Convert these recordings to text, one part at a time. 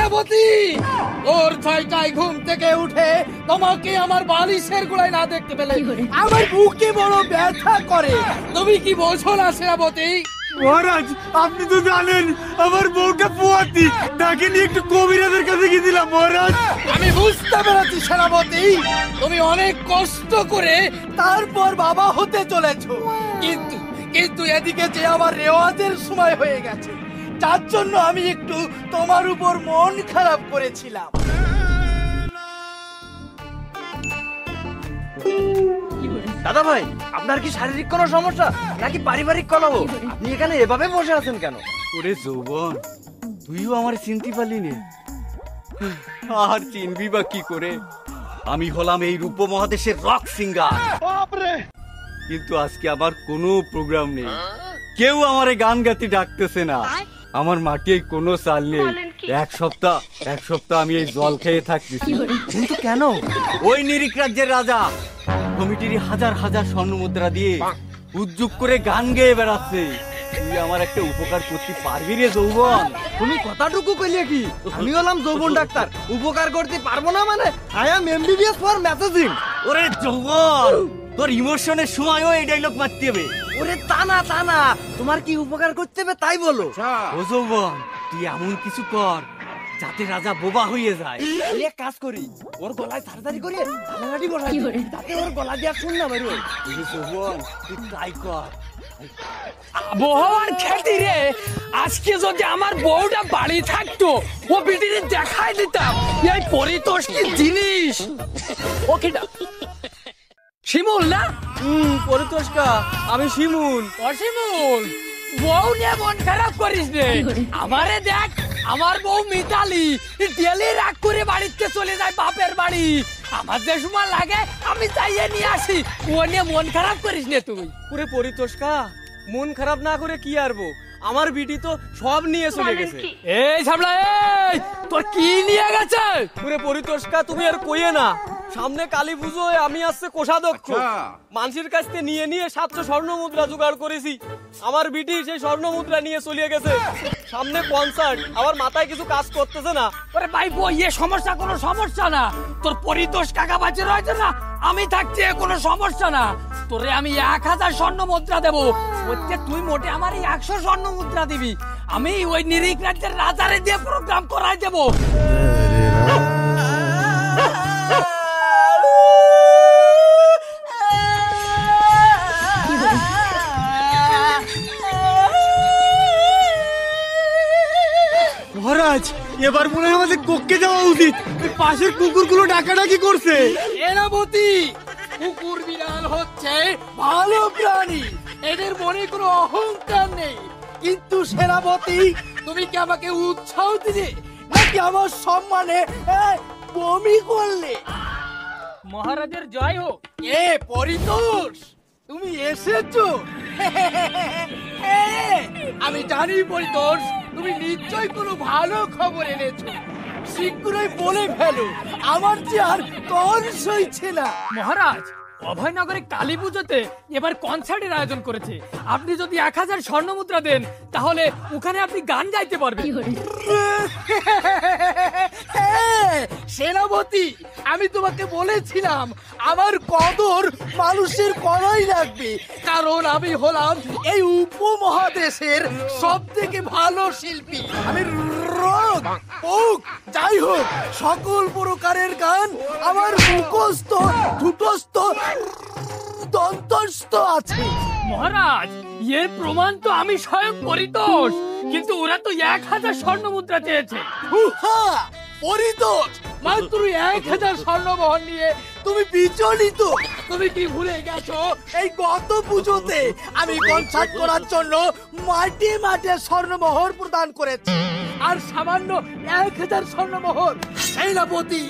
সেনাপতি, ওর ছয়টায় ঘুম থেকে উঠে তোমাকে আমার বালিশের গোড়ায় না দেখতে পেলে আমার বুকে বড় ব্যথা করে। তুমি কি বোঝো না সেনাপতি? মহারাজ, আপনি তো জানেন আমার বউটা পোয়াতি, তাকে নিয়ে একটু কবিরাজের কাছে গেছিলাম মহারাজ। আমি বুঝতে পেরেছি সেনাপতি, তুমি অনেক কষ্ট করে তারপর বাবা হতে চলেছো, কিন্তু কিন্তু এদিকে যে আমার রেওয়াজের সময় হয়ে গেছে, যার জন্য আমি একটু তোমার উপর মন খারাপ করেছিলাম। দাদা ভাই, আপনার কি শারীরিক কোনো সমস্যা নাকি পারিবারিক কলহ? আপনি এখানে এভাবে বসে আছেন কেন? ওরে যৌবন, তুইও আমার চিনতে পারলি নে? আর চিনবি বা কি করে? আমি হলাম এই রূপ মহাদেশের রক সিঙ্গার। কিন্তু আজকে আমার কোনো প্রোগ্রাম নেই, কেউ আমারে গান গাতে ডাকতেছে না, আমার মাঠে কোনো চাল নেই। এক সপ্তাহ আমি এই জল খেয়ে থাকতেছি। কিন্তু কেন? ওই নিরিখ রাজ্যের রাজা কমিটির হাজার হাজার স্বর্ণ মুদ্রা দিয়ে উদ্যোগ করে গান গেয়ে বেড়াচ্ছে। তুই আমার একটা উপকার করতে পারবি রে যৌবন? তুমি কথাটুকু কইলে কি? আমি হলাম যৌবন ডাক্তার, উপকার করতে পারবো না মানে? I am MBBS for messaging. ওরে যৌবন, তোর ইমোশনের সময়ও এই ডায়লগ মারতে হবে। ওরে তা না, তোমার কি উপকার করতে হবে তাই বলো। ও যৌবন, তুই এমন কিছু কর যাতে রাজা বোবা হয়ে যায়। এক কাজ করি, ওর গলায় তাড়াতাড়ি করে ঝালানাটি বসাই দিই, যাতে ওর গলা দিয়ে শুন না বেরোয়। যৌবন, তুই ট্রাই কর। আবহাওয়ার খ্যাতি রে, আজকে যদি আমার বউটা বাড়ি থাকতো, ও বিটিরে দেখাই দিতাম এই পরিতোষ কি জিনিস। ওকে না শিমুল না? পরিতোষকা, আমি শিমুল। অশিমুল, বউ নিয়ে মন খারাপ করিস রে। আমারে দেখ, আমার বউ মিতালি ডেলি রাগ করে বাড়িতে চলে যায় বাপের বাড়ি। আমার যে সময় লাগে আমি চাইয়ে নিয়ে আসি, ও নিয়ে মন খারাপ করিস নে তুই। পুরে পরিতোষকা, মন খারাপ না করে কি আরবো, আমার বিটি তো সব নিয়ে চলে গেছে। এই সামলা, এই তোর কি নিয়ে গেছে? পুরে পরিতোষকা, তুমি আর কইয়ে না, সামনে কালী পুজোয় আমি আসছে কোষাধ্যক্ষ, মানুষের কাছ থেকে নিয়ে 700 স্বর্ণ মুদ্রা জোগাড় করেছি। আমার বিটি সেই স্বর্ণ মুদ্রা নিয়ে চলে গেছে। সামনে কনসার্ট, আমার মাথায় কিছু কাজ করতেছে না। ওরে ভাই বই, এ সমস্যা কোনো সমস্যা না। তোর পরিতোষ কাকা বাঁচে রয়েছে না, আমি থাকছি, কোনো সমস্যা না। তোরে আমি 1000 স্বর্ণ মুদ্রা দেবো, ওতে তুই মোটে আমার 100 স্বর্ণ মুদ্রা দিবি। আমি ওই নিরিখ রাজ্যের রাজারে দিয়ে প্রোগ্রাম করাই দেবো। মহারাজ, এবার মনে হয় আমাদের কক্ষে যাওয়া উচিত। পাশের কুকুরগুলো ডাকাডাকি করছে। সেনাপতি, কুকুর বিড়াল হচ্ছে ভালো প্রাণী, এদের মনে কোনো অহংকার নেই। কিন্তু সেনাপতি, তুমি কি আমাকে উৎসাহ দিলে নাকি আমার সম্মানে বমি করলে? মহারাজের জয় হোক। এ পরিতোষ, তুমি এসেছো? আমি জানি পরিতোষ, তুমি নিশ্চয়ই কোনো ভালো খবর এনেছো। শীঘ্রই বলে ফেলো, আমার যে আর তর সইছে না। মহারাজ, অভয়নগরে কালী পুজোতে এবার কনসার্টের আয়োজন করেছে। আপনি যদি 1000 স্বর্ণ মুদ্রা দেন, তাহলে ওখানে আপনি গান গাইতে পারবেন। সেনাপতি, আমি তোমাকে বলেছিলাম আমার কদর মানুষের করাই লাগবে, কারণ আমি হলাম এই উপমহাদেশের সব থেকে ভালো শিল্পী। আমি রোগ হোক যাই হোক, সকল প্রকারের গান আমার মুখস্থ, ঠুটস্থ, দন্তস্থ আছে। মহারাজ, এর প্রমাণ তো আমি স্বয়ং পরিতোষ, কিন্তু ওরা তো 1000 স্বর্ণ মুদ্রা চেয়েছে। পরিতোষ, মাত্র 1000 স্বর্ণমোহর নিয়ে তুমি বিচলিত? তুমি কি ভুলে গেছো এই গত পুজোতে আমি কনসার্ট করার জন্য মাঠে মাঠে স্বর্ণমোহর প্রদান করেছি, আর সামান্য 1000 স্বর্ণমোহর? সেনাপতি,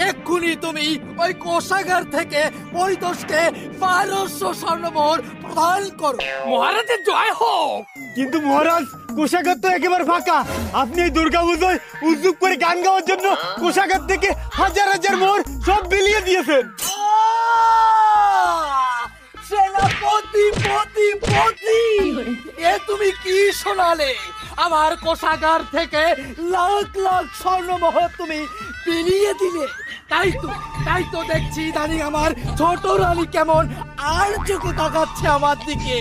এক্ষুনি তুমি ওই কোষাগার থেকে পরিতোষকে 1200 স্বর্ণমোহর প্রদান করো। মহারাজের জয় হোক। কিন্তু মহারাজ, কোষাগার তো একেবারে ফাঁকা। আপনি এই দুর্গা পুজোয় উদ্যোগ করে গান গাওয়ার জন্য কোষাগার থেকে হাজার হাজার মোহর সব বিলিয়ে দিয়েছেন। পতি পতি পতি এ তুমি কি শোনালে? আমার কোষাগার থেকে লাখ লাখ স্বর্ণমোহর তুমি বিলিয়ে দিলে। তাই তো দেখছি দানি আমার ছোট রানী কেমন আর চোখে তাকাচ্ছে আমার দিকে।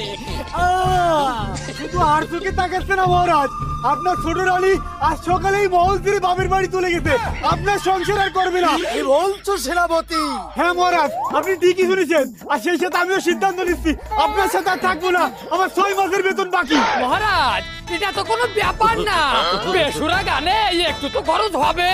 শুধু আর চোখে তাকাচ্ছে না মহারাজ, আপনার ছোট রানী আজ সকালেই মহল ছেড়ে বাপের বাড়ি চলে গেছে। আপনার সংসার আর করবে না। কি বলছো সেনাপতি? হ্যাঁ মহারাজ, আপনি ঠিকই শুনেছেন। আর সেই সাথে আমিও সিদ্ধান্ত নিচ্ছি, আপনার সাথে আর থাকবো না। আমার 6 মাসের বেতন বাকি। মহারাজ এটা তো কোনো ব্যাপার না, বেসুরা গানে একটু তো খরচ হবে।